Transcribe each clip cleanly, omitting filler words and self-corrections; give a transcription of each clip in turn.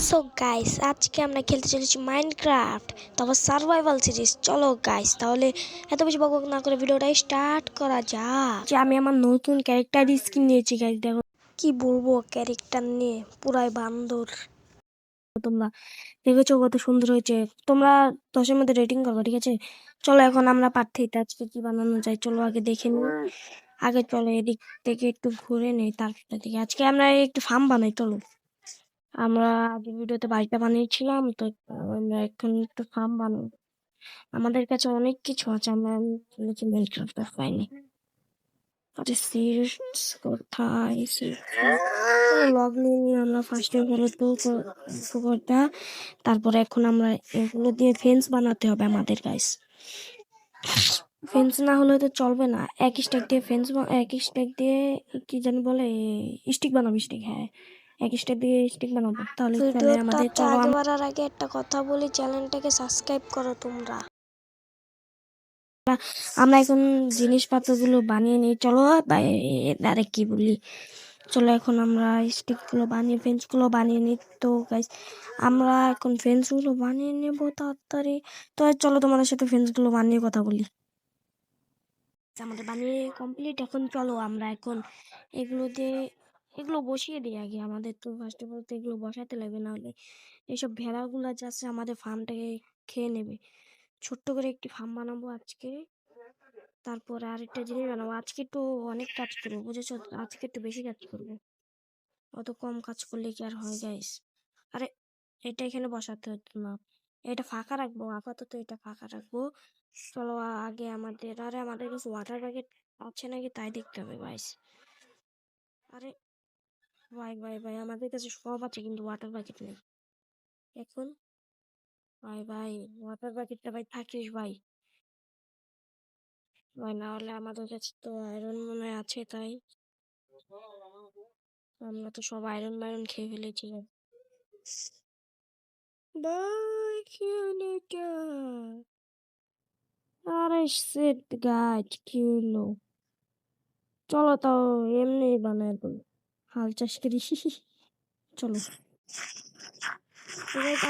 So guys, আজকে আমরা খেলতে চলেছি মাইনক্রাফট, তারপর সার্ভাইভাল সিরিজ। চলো গাইস, তাহলে এত বেশি বকবক না করে ভিডিওটা স্টার্ট করা যাক। যে আমি আমার নতুন ক্যারেক্টার স্কিন নিয়েছি গাইস, দেখো কি বলবো ক্যারেক্টার নিয়ে, পুরাই বান্দর। তোমরা দেখেছো কত সুন্দর হয়েছে। তোমরা 10-এর মধ্যে রেটিং করবো, ঠিক আছে? চলো এখন আমরা পার্থিতে আজকে কি বানানো যায় চলো আগে দেখে নিই। আগে চলো এদিক থেকে একটু ঘুরে নেই, তারপর দেখি আজকে আমরা একটু ফার্ম বানাই। চলো, আমরা আগের ভিডিওতে বাড়িটা বানিয়েছিলাম, তো আমরা এখন একটু ফার্ম বানাবো। আমাদের কাছে অনেক কিছু আছে, আমরা শুনেছি মাইনক্রাফট পাইনি। আরে সিরিয়াস কোথায় লগ নিয়ে আমরা ফার্স্টে হলো তো পুকুরটা, তারপরে এখন আমরা এগুলো দিয়ে ফেন্স বানাতে হবে আমাদের গাইস। ফেন্স না হলে তো চলবে না। এক স্ট্যাক দিয়ে ফেন্স, এক স্ট্যাক দিয়ে কি জানি বলে, স্টিক বানাবো। স্টিক, হ্যাঁ, এক স্ট্যাক দিয়ে স্টিক বানাবো। তাহলে আমাদের চলো আগে বাড়ার আগে একটা কথা বলি, চ্যানেলটাকে সাবস্ক্রাইব করো তোমরা। আমরা এখন জিনিসপত্রগুলো বানিয়ে নিই চলো। ডাইরেক্ট কি বলি, চলো এখন আমরা স্টিকগুলো বানিয়ে ফেন্সগুলো বানিয়ে নিই। তো গাইস, আমরা এখন ফেন্সগুলো বানিয়ে নেবো তাড়াতাড়ি। তো চলো তোমাদের সাথে ফেন্সগুলো বানিয়ে কথা বলি। আমাদের বানিয়ে কমপ্লিট। এখন চলো আমরা এখন এগুলো দিয়ে এগুলো বসিয়ে দিই আগে। আমাদের তো ফার্স্ট অফ অল তো এগুলো বসাতে লাগবে, না হলে এইসব ভেড়াগুলো যাচ্ছে আমাদের ফার্মটাকে খেয়ে নেবে। ছোট্ট করে একটি ফার্ম বানাবো আজকে, তারপর আরেকটা জিনিস বানাবো। আজকে একটু অনেক কাজ করবো, বুঝেছো? আজকে একটু বেশি কাজ করবো, অত কম কাজ করলে কি আর হয় গাইস? আরে এটা এখানে বসাতে হতো না, এটা ফাঁকা রাখবো আপাতত, এটা ফাঁকা রাখবো। চলো আগে আমাদের কাছে ওয়াটার প্যাকেট আছে নাকি তাই দেখতে হবে গাইস। আরে ভাই ভাই ভাই, আমাদের কাছে সব আছে কিন্তু ওয়াটার প্যাকেট নেই এখন। ভাই ভাই, ওয়াটার প্যাকেটটা ভাই থাকিস ভাই। ভাই না হলে আমাদের কাছে তো আয়রন মনে হয় আছে, তাই আমরা তো সব আয়রন বাইরন খেয়ে ফেলেছি। ভাই কি হলো এটা? আরে সেট গাছ কি হলো? চলো তাও এমনি বানায় দেবো, হাল চাষ করি। চলো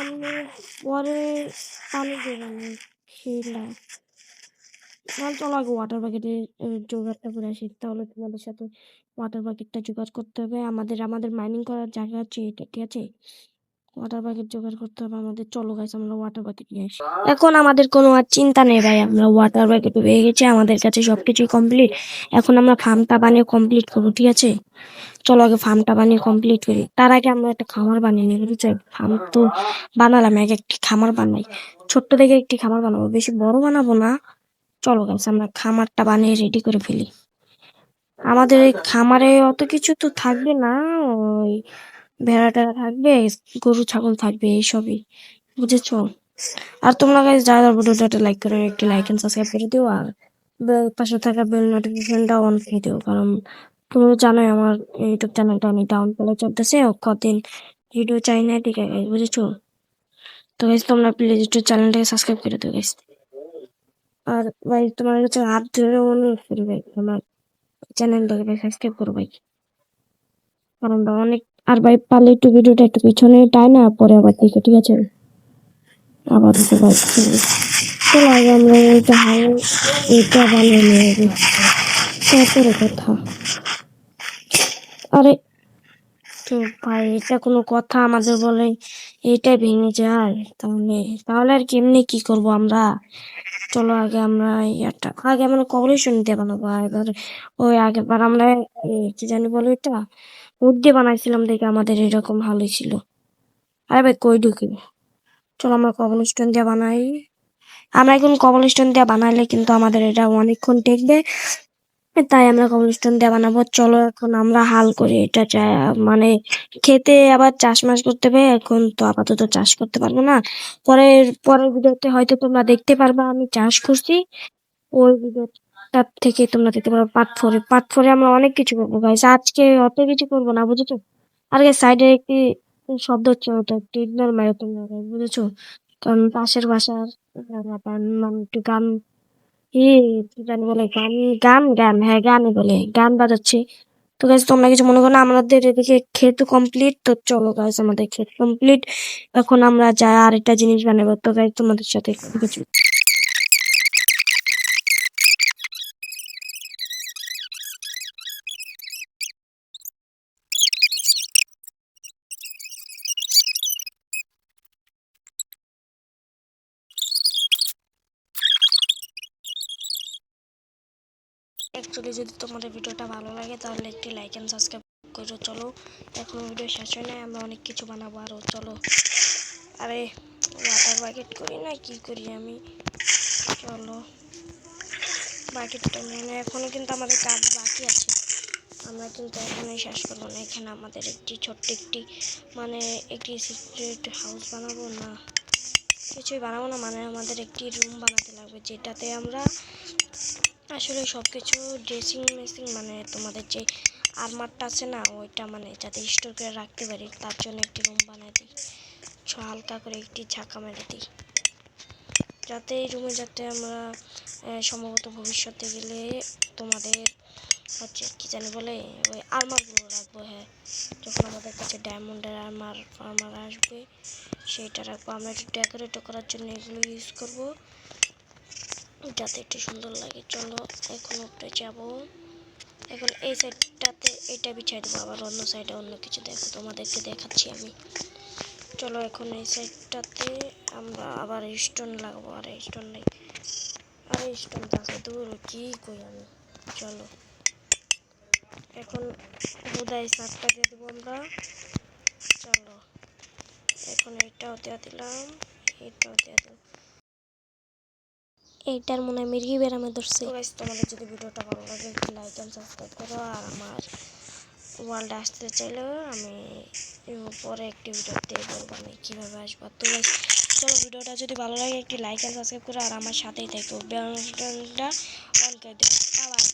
আমি পরে পানি দেবো না, খেলাম। চলো আগে ওয়াটার প্যাকেটে জোগাড়টা করে আসি, তাহলে তোমাদের সাথে ওয়াটার প্যাকেটটা জোগাড় করতে হবে। আমাদের আমাদের মাইনিং করার জায়গা আছে এটা, ঠিক আছে? ওয়াটার প্যাকেট জোগাড় করতে হবে আমাদের। চলো গাইস, আমরা ওয়াটার প্যাকেট নিয়ে আসি। এখন আমাদের কোনো আর চিন্তা নেই ভাই, আমরা ওয়াটার প্যাকেট পেয়ে গেছি, আমাদের কাছে সবকিছুই কমপ্লিট। এখন আমরা ফার্মটা বানিয়ে কমপ্লিট করবো, ঠিক আছে? চলো আগে ফার্মটা বানিয়ে কমপ্লিট করি, তার আগে আমরা একটা খামার বানিয়ে নিই, বুঝছো? ফার্ম তো বানালাম, একটি খামার বানাই। ছোট্ট দেখে একটি খামার বানাবো, বেশি বড় বানাবো না। চলো গাইস, আমরা খামারটা বানিয়ে রেডি করে ফেলি। আমাদের এই খামারে অত কিছু তো থাকবে না, ওই ভেড়া টেড়া থাকবে, গরু ছাগল থাকবে, এইসবই, বুঝেছো? আর তোমরা গাইস যারা ভিডিওটা লাইক করে, একটি লাইক এন্ড সাবস্ক্রাইব করে দিও, আর পাশে থাকা বেল নোটিফিকেশনটা অন করে দিও, কারণ তুমি জানোই আমার ইউটিউব চ্যানেলটা আমি ডাউন ফলে চলতেছে, কদিন ভিডিও চাই না, ঠিক আছে বুঝেছো? তো গাইস তোমরা প্লিজ একটু চ্যানেলটাকে সাবস্ক্রাইব করে দিও গাইস। আর ভাই তোমার কাছে হাত ধরে অনুরোধ করি ভাই, আমার চ্যানেলটাকে সাবস্ক্রাইব করো ভাই, কারণ অনেক। আর ভাই পারলে একটু ভিডিওটা একটু পিছনে টাই না, পরে আবার দেখে, ঠিক আছে? আবার ভাই চলো আগে আমরা এটা বানিয়ে নিয়ে যাবো, তারপরে কথা। আরে তো ভাই, এটা কোনো কথা? আমাদের বলে এটাই ভেঙে যায়, তাহলে তাহলে আর কেমনি কি করব আমরা? চলো আগে আমরা আগে আমরা কবলেশন দিয়ে বানাবো। এবার ওই আগের বার আমরা কি জানি বলো এটা, উড দিয়ে বানাইছিলাম, দেখে আমাদের এরকম ভালোই ছিল। আরে ভাই কই ঢুকি, চলো আমরা কবলস্টোন দিয়ে বানাই। আমরা এখন কবলস্টোন দিয়ে বানাইলে কিন্তু আমাদের এটা অনেকক্ষণ টেকবে, তাই আমরা কবলস্টোন দিয়ে বানাবো। চলো এখন আমরা হাল করি এটা, মানে খেতে আবার চাষ মাস করতে হবে। এখন তো আপাতত চাষ করতে পারবো না, পরের পরের ভিডিওতে হয়তো তোমরা দেখতে পারবা আমি চাষ করছি। ওই ভিডিওটা থেকে তোমরা দেখতে পারো পার্ট 4 আমরা অনেক কিছু করবো গাইস, আজকে অত কিছু করবো না, বুঝেছো? আর সাইডে একটি শব্দ হচ্ছে, ওটা একটু ইগনোর মারো তোমরা guys, বুঝেছো? কারণ পাশের বাসার মানে একটু গান, কি জানি বলে, গান গান গান, হ্যাঁ গানই বলে, গান বাজাচ্ছে। তো গাইস তোমরা কিছু মনে করো না, আমাদের এদিকে ক্ষেত কমপ্লিট। তো চলো গাইস আমাদের ক্ষেত কমপ্লিট, এখন আমরা যাই আর একটা জিনিস বানাবো। তো গাইস তোমাদের সাথে কিছু অ্যাকচুয়ালি যদি তোমাদের ভিডিওটা ভালো লাগে তাহলে একটি লাইক এন্ড সাবস্ক্রাইব করো। চলো এখন ভিডিও শেষ হয় না, আমরা অনেক কিছু বানাবো আরো। চলো আরে ওয়াটার বাকেট করি না কি করি আমি, চলো বাকেটটা নিয়ে এখনো কিন্তু আমাদের কাজ বাকি আছে, আমরা কিন্তু এখনই শেষ করবো না। এখানে আমাদের একটি ছোট্ট একটি মানে একটি সিক্রেট হাউস বানাবো না, কিছুই বানাবো না, মানে আমাদের একটি রুম বানাতে লাগবে যেটাতে আমরা আসলে সব কিছু ড্রেসিং মেসিং মানে তোমাদের যে আর্মারটা আছে না ওইটা মানে যাতে স্টোর করে রাখতে পারি, তার জন্য একটি রুম বানাই দিই। হালকা করে একটি ঝাঁকা মেরে দিই যাতে এই রুমে যাতে আমরা সম্ভবত ভবিষ্যতে গেলে তোমাদের হচ্ছে কী জানি বলে ওই আর্মারগুলো রাখবো। হ্যাঁ, যখন আমাদের কাছে ডায়মন্ডের আর্মার ফার্মার আসবে সেইটা রাখবো। আমরা একটু ডেকোরেট করার জন্য এগুলো ইউজ করবো যাতে একটু সুন্দর লাগে। চলো এখন উপরে যাব, এখন এই সাইডটাতে এটা বিছাই দেবো, আবার অন্য সাইডে অন্য কিছু দেখো তোমাদেরকে দেখাচ্ছি আমি। চলো এখন এই সাইডটাতে আমরা আবার স্টোন লাগাবো, আর স্টোন নেই, আর স্টোন আছে দূর কি কই আমি। চলো এখন হুদাই সারটা দিয়ে দেবো আমরা। চলো এখন এইটাও দিয়ে দিলাম, এইটাও দিয়ে দিলাম, এইটার মনে হয় মির্গি বেরামে ধরছে। তোমাদের যদি ভিডিওটা ভালো লাগে একটু লাইক এন্ড সাবস্ক্রাইব করো, আর আমার ওয়ার্ল্ডে আসতে চাইলেও আমি পরে একটি ভিডিওতে বলবো আমি কীভাবে আসবো। তো চলো ভিডিওটা যদি ভালো লাগে একটি লাইক এন্ড সাবস্ক্রাইব করো, আর আমার সাথেই থাকো, বেল বাটনটা অন করে দেবো। বাই।